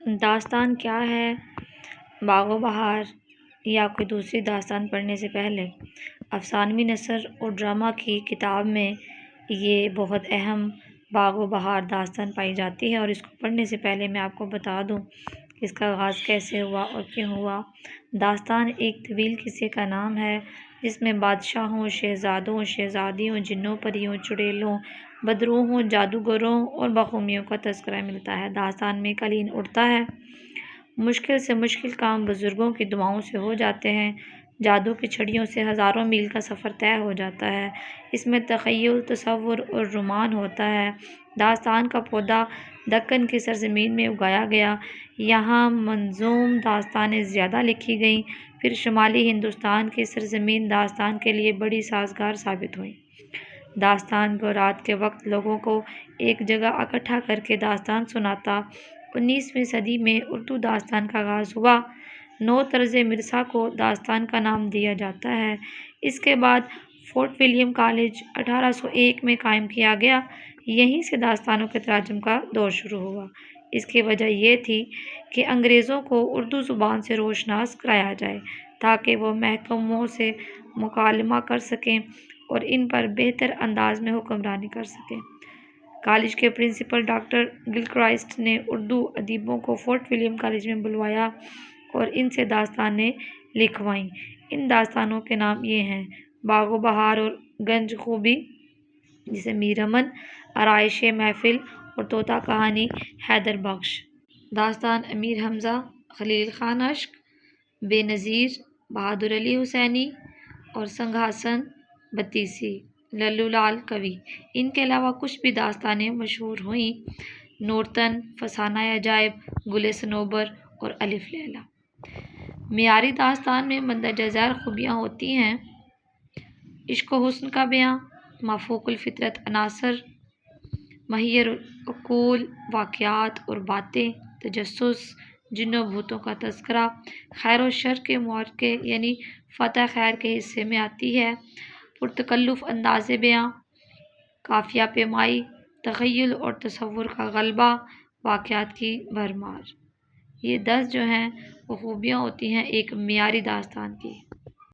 داستان کیا ہے؟ باغ و بہار یا کوئی دوسری داستان پڑھنے سے پہلے افسانوی نثر اور ڈرامہ کی کتاب میں یہ بہت اہم باغ و بہار داستان پائی جاتی ہے، اور اس کو پڑھنے سے پہلے میں آپ کو بتا دوں کہ اس کا آغاز کیسے ہوا اور کیوں ہوا۔ داستان ایک طویل قصے کا نام ہے جس میں بادشاہوں، شہزادوں، شہزادیوں، جنوں، پریوں، چڑیلوں، بدروحوں، جادوگروں اور بخومیوں کا تذکرہ ملتا ہے۔ داستان میں قلین اڑتا ہے، مشکل سے مشکل کام بزرگوں کی دعاؤں سے ہو جاتے ہیں، جادو کی چھڑیوں سے ہزاروں میل کا سفر طے ہو جاتا ہے۔ اس میں تخیل، تصور اور رومان ہوتا ہے۔ داستان کا پودا دکن کی سرزمین میں اگایا گیا، یہاں منظوم داستانیں زیادہ لکھی گئیں، پھر شمالی ہندوستان کی سرزمین داستان کے لیے بڑی سازگار ثابت ہوئی۔ داستان کو رات کے وقت لوگوں کو ایک جگہ اکٹھا کر کے داستان سناتا۔ 19ویں صدی میں اردو داستان کا آغاز ہوا۔ نو طرز مرثا کو داستان کا نام دیا جاتا ہے۔ اس کے بعد فورٹ ولیم کالج 1801 میں قائم کیا گیا، یہیں سے داستانوں کے تراجم کا دور شروع ہوا۔ اس کی وجہ یہ تھی کہ انگریزوں کو اردو زبان سے روشناس کرایا جائے تاکہ وہ محکموں سے مکالمہ کر سکیں اور ان پر بہتر انداز میں حکمرانی کر سکیں۔ کالج کے پرنسپل ڈاکٹر گلکرائسٹ نے اردو ادیبوں کو فورٹ ولیم کالج میں بلوایا اور ان سے داستانیں لکھوائیں۔ ان داستانوں کے نام یہ ہیں: باغ و بہار اور گنج خوبی جسے میر امن، آرائش محفل اور طوطا کہانی حیدر بخش، داستان امیر حمزہ، خلیل خان اشک، بے نظیر، بہادر علی حسینی اور سنگھاسن بتیسی، للو لال کبھی۔ ان کے علاوہ کچھ بھی داستانیں مشہور ہوئیں: نورتن، فسانہ عجائب، گل صنوبر اور الف لیلا۔ معیاری داستان میں مندرجہ ذیل خوبیاں ہوتی ہیں: عشق و حسن کا بیاں، مافوق الفطرت عناصر، محیر العقول واقعات اور باتیں، تجسس، جنوں بھوتوں کا تذکرہ، خیر و شر کے معرکے یعنی فتح خیر کے حصے میں آتی ہے، پرتکلف انداز بیاں، قافیہ پیمائی، تخیل اور تصور کا غلبہ، واقعات کی بھرمار۔ یہ 10 جو ہیں وہ خوبیاں ہوتی ہیں ایک معیاری داستان کی۔